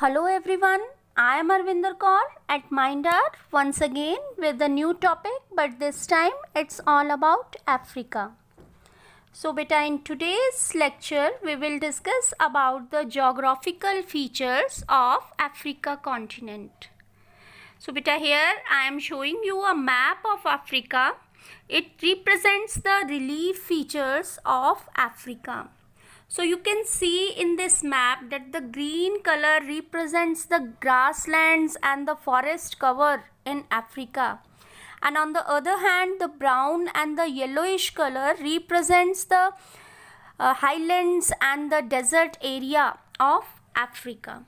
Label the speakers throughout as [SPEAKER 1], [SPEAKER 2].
[SPEAKER 1] Hello everyone, I am Arvinder Kaur at Mindar once again with a new topic, but this time it's all about Africa. So beta, in today's lecture we will discuss about the geographical features of Africa continent. So beta, here I am showing you a map of Africa. It represents the relief features of Africa. So you can see in this map that the green color represents the grasslands and the forest cover in Africa. And on the other hand, the brown and the yellowish color represents the highlands and the desert area of Africa.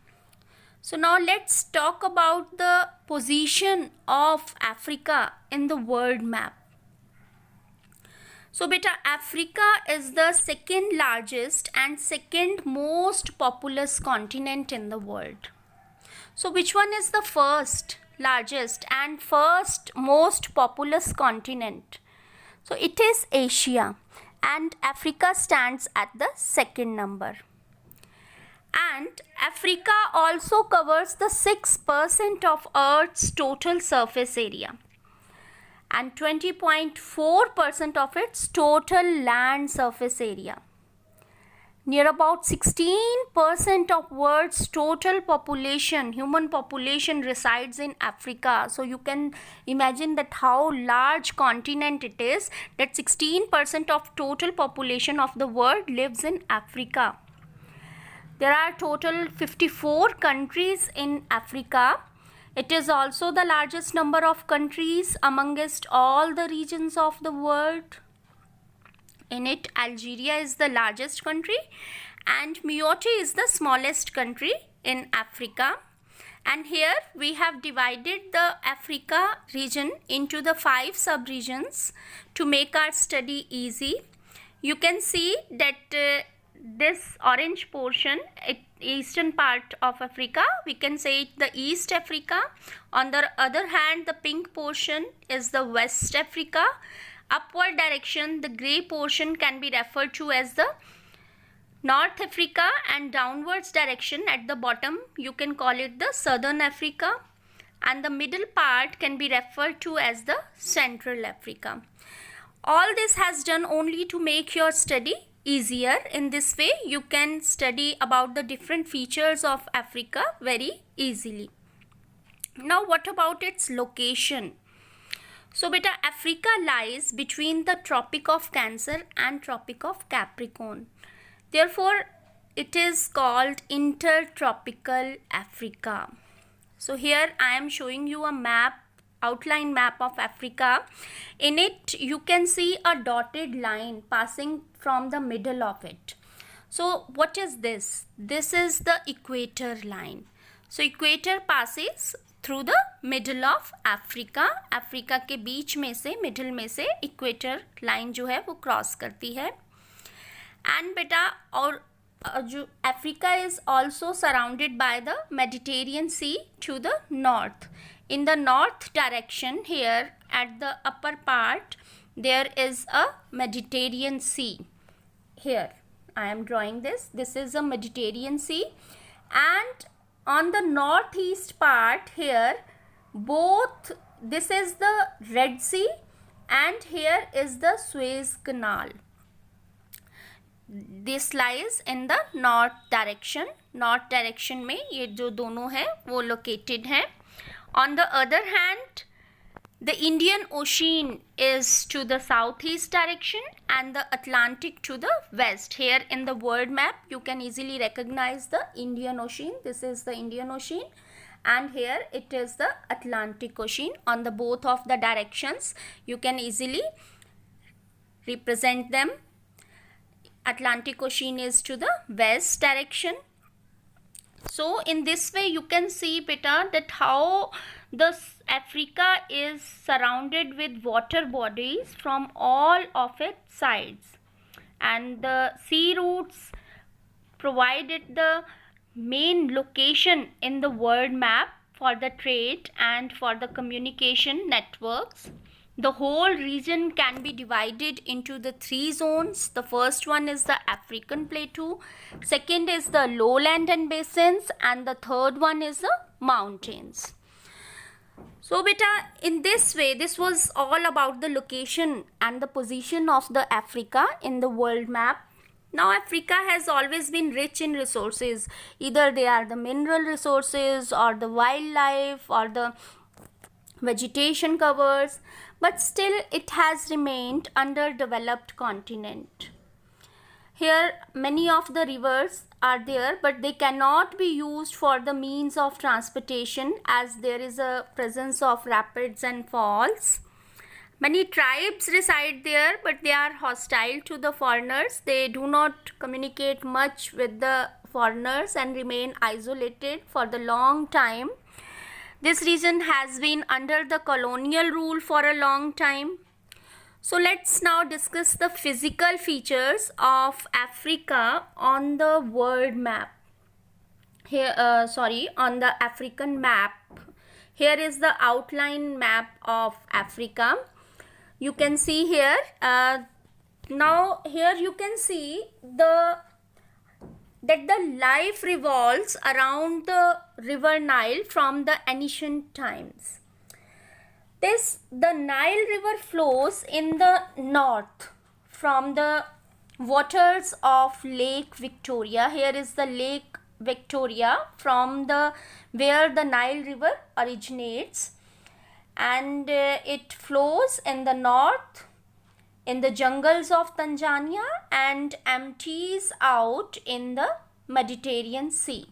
[SPEAKER 1] So now let's talk about the position of Africa in the world map. So beta, Africa is the second largest and second most populous continent in the world. So which one is the first largest and first most populous continent? So it is Asia, and Africa stands at the second number. And Africa also covers the 6% of Earth's total surface area and 20.4% of its total land surface area. Near about 16% of world's total population, human population, resides in Africa. So you can imagine that how large continent it is, that 16% of total population of the world lives in Africa. There are total 54 countries in Africa. It is also the largest number of countries amongst all the regions of the world. In it, Algeria is the largest country and Mayotte is the smallest country in Africa. And here we have divided the Africa region into the 5 sub-regions to make our study easy. You can see that this orange portion, eastern part of Africa, we can say it the East Africa. On the other hand, the pink portion is the West Africa. Upward direction, the grey portion can be referred to as the North Africa, and downwards direction at the bottom you can call it the Southern Africa, and the middle part can be referred to as the Central Africa. All this has done only to make your study easier. In this way you can study about the different features of Africa very easily. Now what about its location? So beta, Africa lies between the Tropic of Cancer and Tropic of Capricorn. Therefore it is called Intertropical Africa. So here I am showing you a map, outline map of Africa. In it you can see a dotted line passing from the middle of it. So what is this? This is the equator line. So equator passes through the middle of Africa. Africa के बीच में से, middle में से equator line जो है वो cross करती है. And बेटा, और जो Africa is also surrounded by the Mediterranean Sea to the north. In the north direction, here at the upper part there is a Mediterranean Sea. Here I am drawing this. This is a Mediterranean Sea, and on the northeast part here, both this is the Red Sea and here is the Suez Canal. This lies in the north direction. North direction में ये जो दोनों है वो located हैं. On the other hand, the Indian Ocean is to the southeast direction and the Atlantic to the west. Here in the world map you can easily recognize the Indian Ocean. This is the Indian Ocean, and here it is the Atlantic Ocean. On the both of the directions you can easily represent them. Atlantic Ocean is to the west direction. So in this way you can see beta that how the Africa is surrounded with water bodies from all of its sides, and the sea routes provided the main location in the world map for the trade and for the communication networks. The whole region can be divided into the three zones. The first one is the African plateau, second is the lowland and basins, and the third one is the mountains. So beta, in this way, this was all about the location and the position of the Africa in the world map. Now Africa has always been rich in resources. Either they are the mineral resources or the wildlife or the vegetation covers, but still it has remained underdeveloped continent. Here many of the rivers are there, but they cannot be used for the means of transportation as there is a presence of rapids and falls. Many tribes reside there, but they are hostile to the foreigners. They do not communicate much with the foreigners and remain isolated for the long time. This region has been under the colonial rule for a long time. So let's now discuss the physical features of Africa on the world map. Here, on the African map. Here is the outline map of Africa. You can see here. Now here you can see that the life revolves around the river Nile from the ancient times. The Nile River flows in the north from the waters of Lake Victoria. Here is the Lake Victoria from where the Nile River originates, and it flows in the north in the jungles of Tanzania and empties out in the Mediterranean Sea.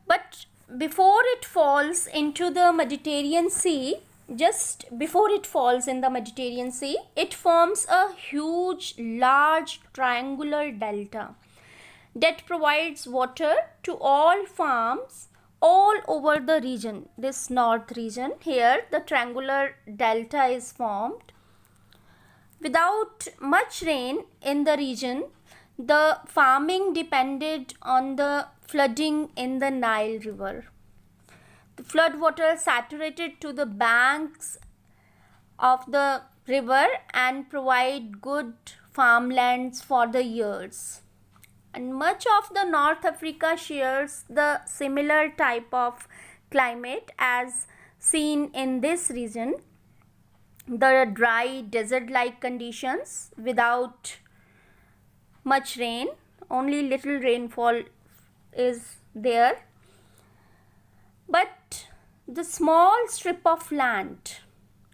[SPEAKER 1] But before it falls into the Mediterranean Sea, just before it falls in the Mediterranean Sea, it forms a huge, large triangular delta that provides water to all farms all over the region. This north region, here the triangular delta is formed. Without much rain in the region, the farming depended on the flooding in the Nile River. The flood water saturated to the banks of the river and provide good farmlands for the years. And much of the North Africa shares the similar type of climate as seen in this region. The dry desert-like conditions without much rain, only little rainfall is there. But the small strip of land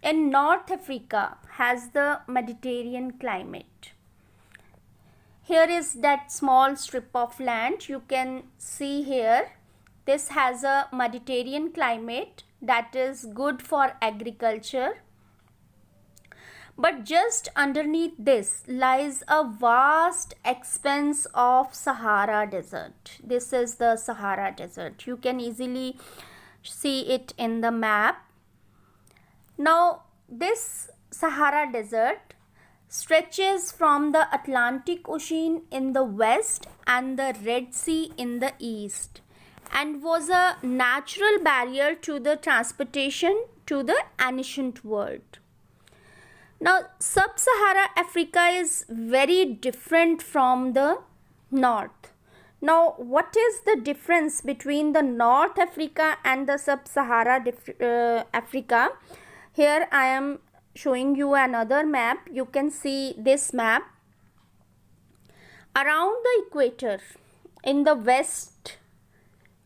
[SPEAKER 1] in North Africa has the Mediterranean climate. Here is that small strip of land. You can see here, this has a Mediterranean climate that is good for agriculture. But just underneath this lies a vast expanse of Sahara Desert. This is the Sahara Desert. You can easily see it in the map. Now, this Sahara Desert stretches from the Atlantic Ocean in the west and the Red Sea in the east, and was a natural barrier to the transportation to the ancient world. Now, Sub-Sahara Africa is very different from the north. Now, what is the difference between the North Africa and the Sub-Sahara Africa? Here I am showing you another map. You can see this map. Around the equator in the west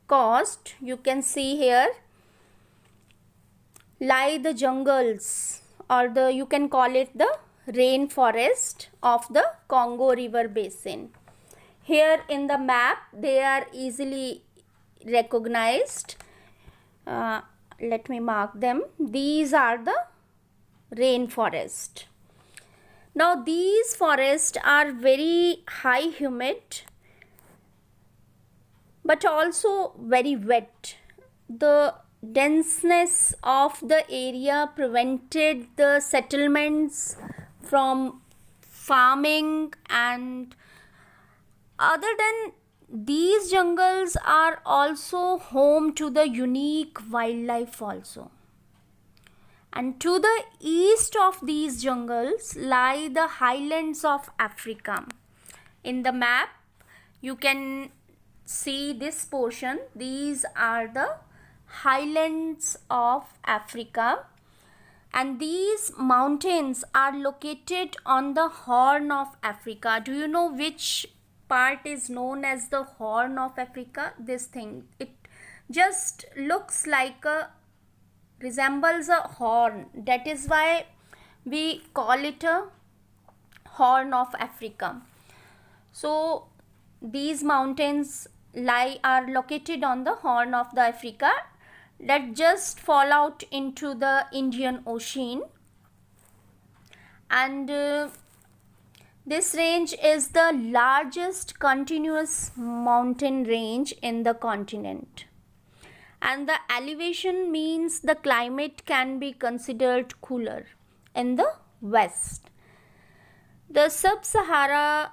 [SPEAKER 1] coast, you can see here, lie the jungles, or you can call it the rainforest of the Congo River Basin. Here in the map, they are easily recognized. Let me mark them. These are the rainforest. Now, these forests are very high humid, but also very wet. The denseness of the area prevented the settlements from farming, and other than these jungles are also home to the unique wildlife also. And to the east of these jungles lie the highlands of Africa. In the map, you can see this portion. These are the highlands of Africa, and these mountains are located on the Horn of Africa. Do you know which part is known as the Horn of Africa? This thing, it just looks like resembles a horn. That is why we call it a Horn of Africa. So these mountains are located on the Horn of the Africa that just fall out into the Indian Ocean, and this range is the largest continuous mountain range in the continent, and the elevation means the climate can be considered cooler in the west. The sub-Sahara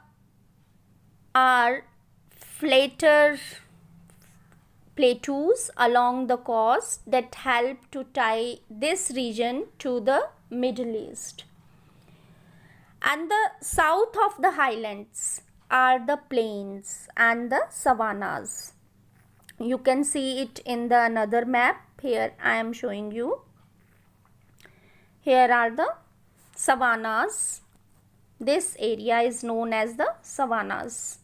[SPEAKER 1] are flatter plateaus along the coast that help to tie this region to the Middle East. And the south of the highlands are the plains and the savannas. You can see it in the another map. Here I am showing you. Here are the savannas. This area is known as the savannas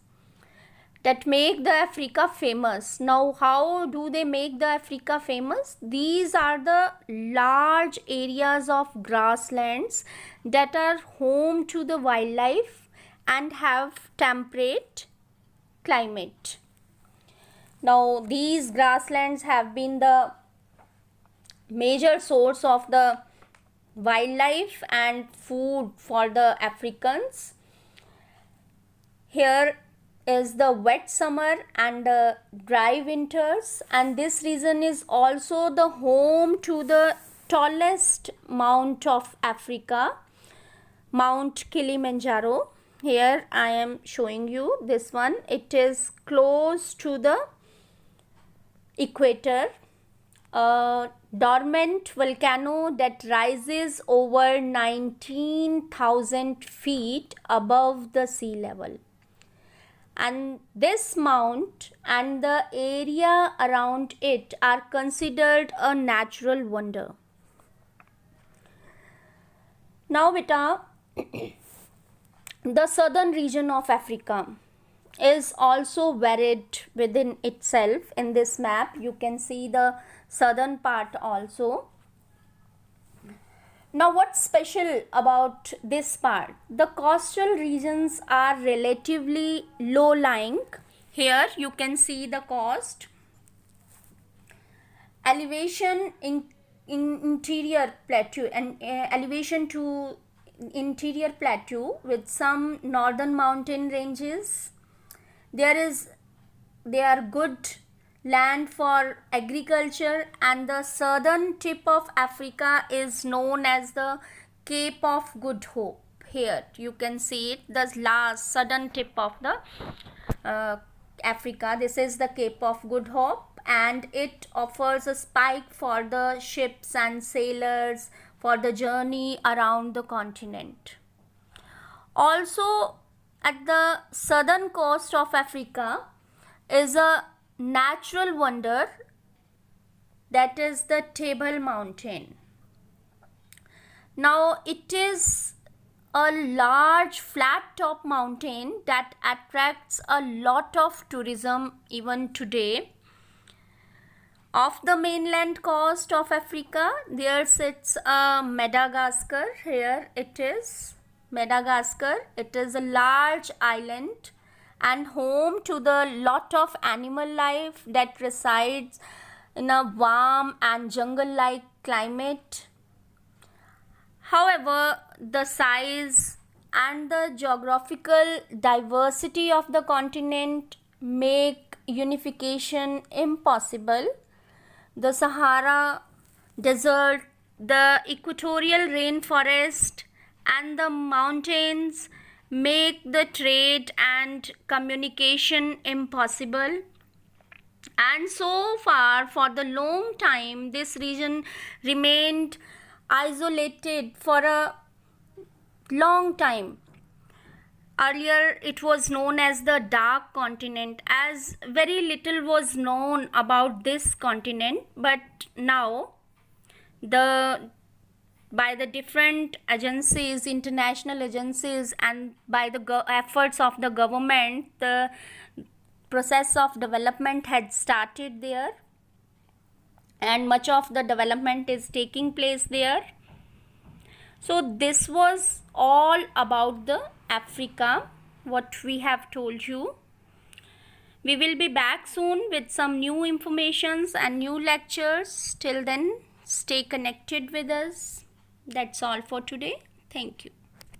[SPEAKER 1] that make the Africa famous. Now, how do they make the Africa famous? These are the large areas of grasslands that are home to the wildlife and have temperate climate. Now, these grasslands have been the major source of the wildlife and food for the Africans. Here is the wet summer and the dry winters, and this region is also the home to the tallest mount of Africa, Mount Kilimanjaro. Here I am showing you this one. It is close to the equator, a dormant volcano that rises over 19,000 feet above the sea level. And this mount and the area around it are considered a natural wonder. Now beta, the southern region of Africa is also varied within itself. In this map you can see the southern part also. Now, what's special about this part? The coastal regions are relatively low lying. Here you can see the coast. Elevation in interior plateau and elevation to interior plateau with some northern mountain ranges. There are good land for agriculture, and the southern tip of Africa is known as the Cape of Good Hope. Here you can see it, the last southern tip of the Africa. This is the Cape of Good Hope, and it offers a spike for the ships and sailors for the journey around the continent. Also at the southern coast of Africa is a natural wonder, that is the Table Mountain. Now it is a large flat top mountain that attracts a lot of tourism even today. Off the mainland coast of Africa there sits Madagascar. Here it is Madagascar. It is a large island and home to the lot of animal life that resides in a warm and jungle-like climate. However, the size and the geographical diversity of the continent make unification impossible. The Sahara Desert, the equatorial rainforest, and the mountains make the trade and communication impossible. And so far, for the long time, this region remained isolated for a long time. Earlier it was known as the dark continent, as very little was known about this continent, but now the by the different agencies, international agencies, and by the efforts of the government, the process of development had started there, and much of the development is taking place there. So this was all about the Africa, what we have told you. We will be back soon with some new informations and new lectures. Till then, stay connected with us. That's all for today. Thank you.